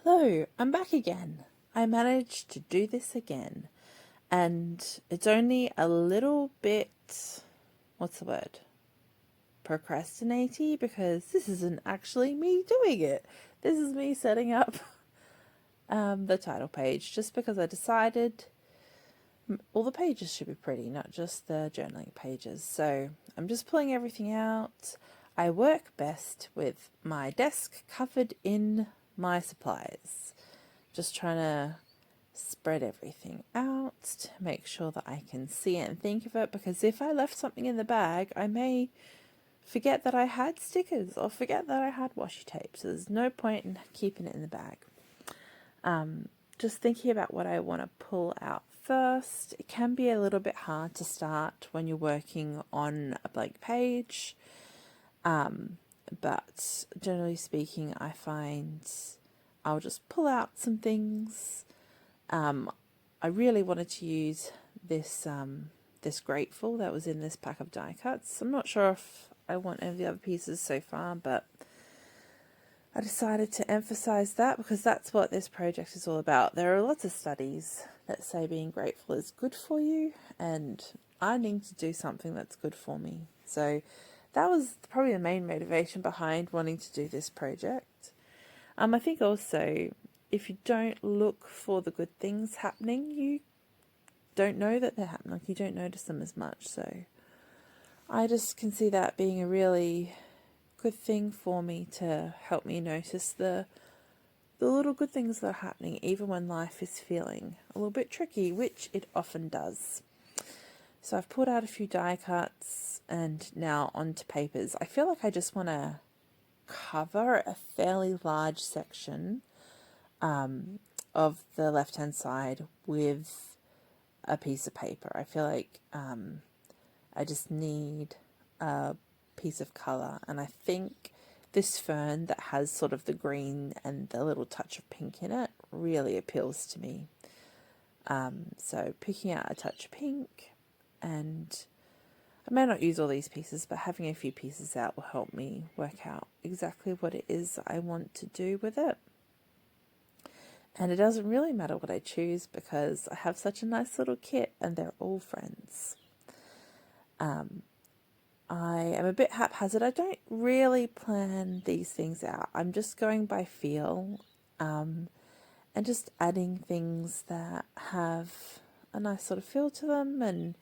Hello, I'm back again. I managed to do this again, and it's only a little bit, what's the word? Procrastinating, because this isn't actually me doing it. This is me setting up the title page just because I decided all the pages should be pretty, not just the journaling pages. So I'm just pulling everything out. I work best with my desk covered in my supplies. Just trying to spread everything out to make sure that I can see it and think of it, because if I left something in the bag, I may forget that I had stickers or forget that I had washi tape. So there's no point in keeping it in the bag. Just thinking about what I want to pull out first. It can be a little bit hard to start when you're working on a blank page. But generally speaking, I find I'll just pull out some things. I really wanted to use this Grateful that was in this pack of die cuts. I'm not sure if I want any of the other pieces so far, but I decided to emphasize that because that's what this project is all about. There are lots of studies that say being grateful is good for you, and I need to do something that's good for me. So that was probably the main motivation behind wanting to do this project. I think also, if you don't look for the good things happening, you don't know that they're happening. Like, you don't notice them as much. So I just can see that being a really good thing for me to help me notice the little good things that are happening, even when life is feeling a little bit tricky, which it often does. So I've pulled out a few die cuts and now onto papers. I feel like I just want to cover a fairly large section of the left-hand side with a piece of paper. I feel like I just need a piece of colour, and I think this fern that has sort of the green and the little touch of pink in it really appeals to me. So picking out a touch of pink, and I may not use all these pieces, but having a few pieces out will help me work out exactly what it is I want to do with it. And it doesn't really matter what I choose because I have such a nice little kit and they're all friends. I am a bit haphazard. I don't really plan these things out. I'm just going by feel, and just adding things that have a nice sort of feel to them and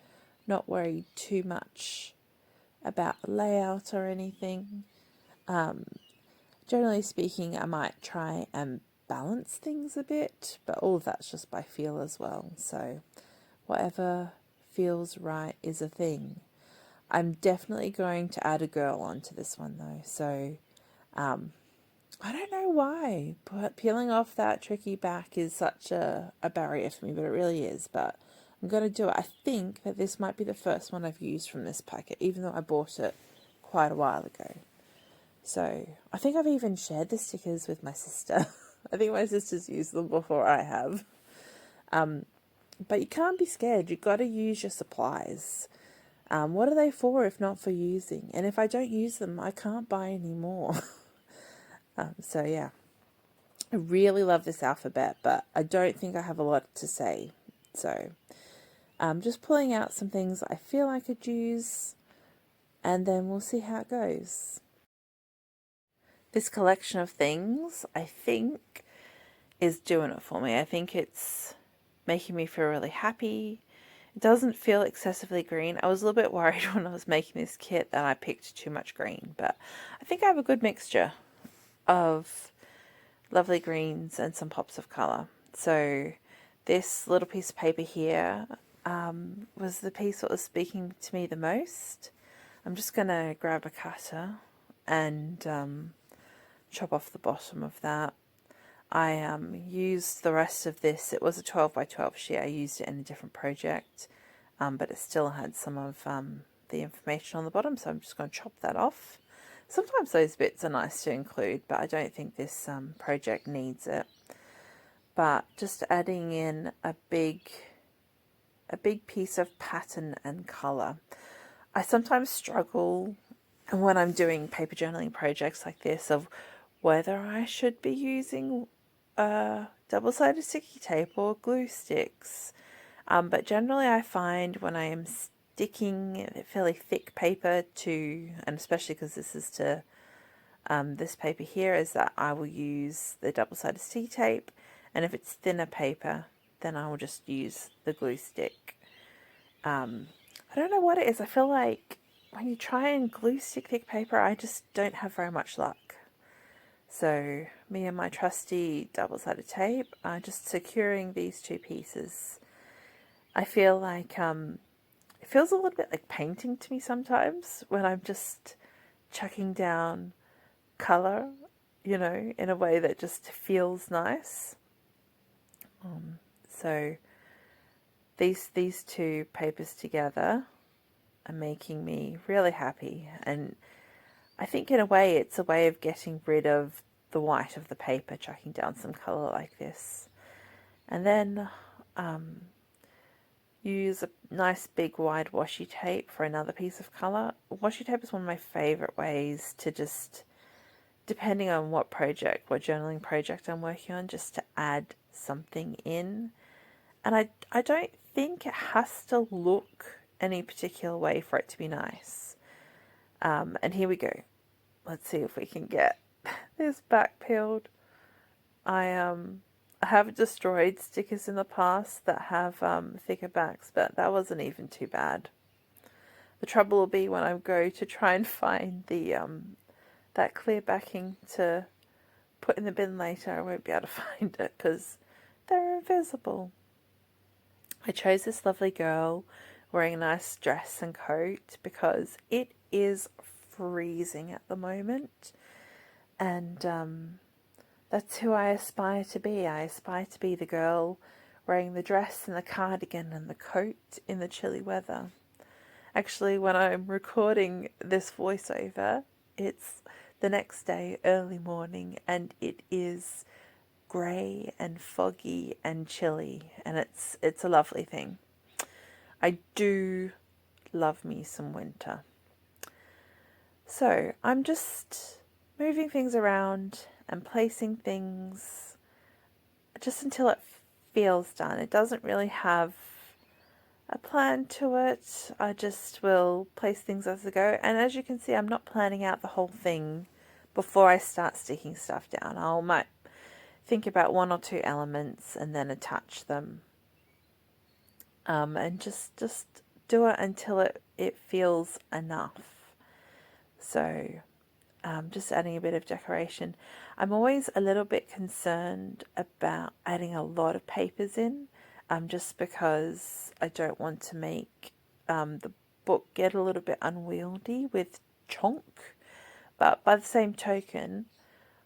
not worry too much about the layout or anything. Generally speaking, I might try and balance things a bit, but all of that's just by feel as well. So whatever feels right is a thing. I'm definitely going to add a girl onto this one though. So I don't know why, but peeling off that tricky back is such a barrier for me, but it really is. But I'm going to do it. I think that this might be the first one I've used from this packet, even though I bought it quite a while ago. So I think I've even shared the stickers with my sister. I think my sister's used them before I have. But you can't be scared. You've got to use your supplies. What are they for if not for using? And if I don't use them, I can't buy any more. So yeah, I really love this alphabet, but I don't think I have a lot to say. So I'm just pulling out some things I feel I could use, and then we'll see how it goes. This collection of things, I think, is doing it for me. I think it's making me feel really happy. It doesn't feel excessively green. I was a little bit worried when I was making this kit that I picked too much green, but I think I have a good mixture of lovely greens and some pops of colour. So this little piece of paper here was the piece that was speaking to me the most. I'm just going to grab a cutter and chop off the bottom of that. I used the rest of this. It was a 12 by 12 sheet. I used it in a different project, but it still had some of the information on the bottom, so I'm just going to chop that off. Sometimes those bits are nice to include, but I don't think this project needs it. But just adding in a big piece of pattern and colour. I sometimes struggle when I'm doing paper journaling projects like this of whether I should be using double-sided sticky tape or glue sticks. But generally I find when I am sticking fairly thick paper to, and especially because this is to this paper here, is that I will use the double-sided sticky tape, and if it's thinner paper, then I will just use the glue stick. I don't know what it is. I feel like when you try and glue stick thick paper, I just don't have very much luck. So me and my trusty double-sided tape are just securing these two pieces. I feel like it feels a little bit like painting to me sometimes when I'm just chucking down colour, you know, in a way that just feels nice. So these two papers together are making me really happy, and I think in a way it's a way of getting rid of the white of the paper, chucking down some colour like this. And then use a nice big wide washi tape for another piece of colour. Washi tape is one of my favourite ways to just, depending on what journaling project I'm working on, just to add something in. And I don't think it has to look any particular way for it to be nice. And here we go. Let's see if we can get this back peeled. I have destroyed stickers in the past that have thicker backs, but that wasn't even too bad. The trouble will be when I go to try and find the that clear backing to put in the bin later, I won't be able to find it because they're invisible. I chose this lovely girl wearing a nice dress and coat because it is freezing at the moment, and that's who I aspire to be. I aspire to be the girl wearing the dress and the cardigan and the coat in the chilly weather. Actually, when I'm recording this voiceover, it's the next day, early morning, and it is grey and foggy and chilly, and it's a lovely thing. I do love me some winter. So I'm just moving things around and placing things just until it feels done. It doesn't really have a plan to it. I just will place things as I go. And as you can see, I'm not planning out the whole thing before I start sticking stuff down. I might think about one or two elements and then attach them. And just do it until it feels enough. So just adding a bit of decoration. I'm always a little bit concerned about adding a lot of papers in, just because I don't want to make the book get a little bit unwieldy with chonk. But by the same token,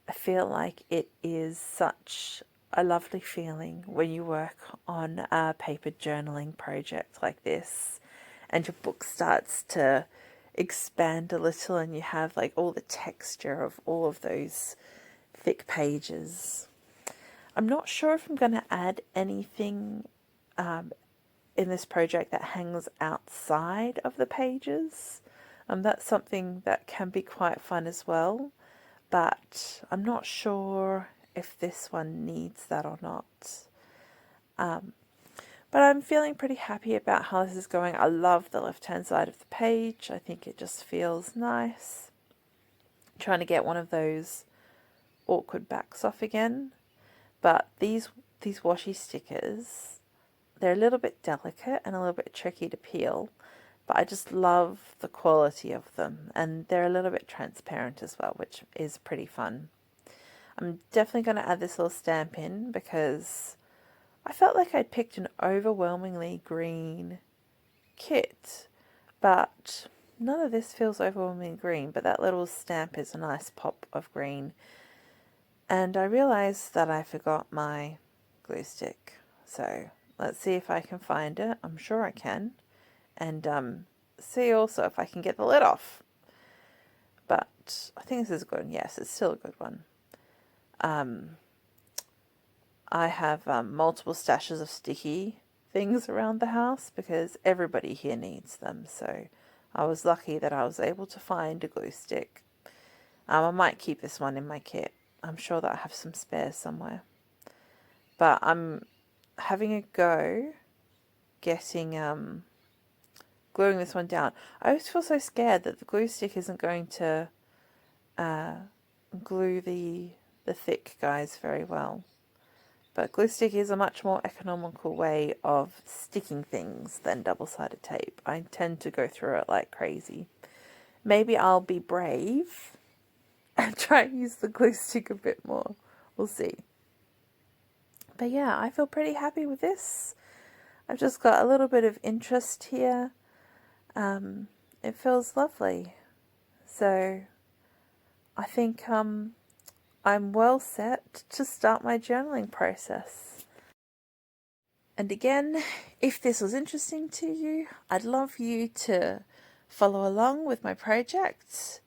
I feel like it is such a lovely feeling when you work on a paper journaling project like this and your book starts to expand a little and you have like all the texture of all of those thick pages. I'm not sure if I'm going to add anything in this project that hangs outside of the pages. That's something that can be quite fun as well, but I'm not sure if this one needs that or not. But I'm feeling pretty happy about how this is going. I love the left-hand side of the page. I think it just feels nice. I'm trying to get one of those awkward backs off again. But these washi stickers, they're a little bit delicate and a little bit tricky to peel. But I just love the quality of them. And they're a little bit transparent as well, which is pretty fun. I'm definitely going to add this little stamp in because I felt like I'd picked an overwhelmingly green kit, but none of this feels overwhelmingly green, but that little stamp is a nice pop of green. And I realised that I forgot my glue stick, so let's see if I can find it. I'm sure I can. And see also if I can get the lid off. But I think this is a good one. Yes, it's still a good one. I have multiple stashes of sticky things around the house because everybody here needs them. So I was lucky that I was able to find a glue stick. I might keep this one in my kit. I'm sure that I have some spares somewhere. but I'm having a go getting gluing this one down. I always feel so scared that the glue stick isn't going to glue the thick guys very well. But glue stick is a much more economical way of sticking things than double-sided tape. I tend to go through it like crazy. Maybe I'll be brave and try and use the glue stick a bit more. We'll see. But yeah, I feel pretty happy with this. I've just got a little bit of interest here. It feels lovely. So I think I'm well set to start my journaling process. And again, if this was interesting to you, I'd love you to follow along with my project.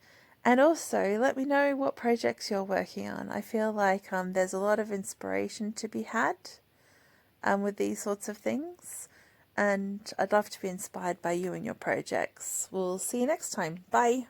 And also let me know what projects you're working on. I feel like there's a lot of inspiration to be had with these sorts of things. And I'd love to be inspired by you and your projects. We'll see you next time. Bye.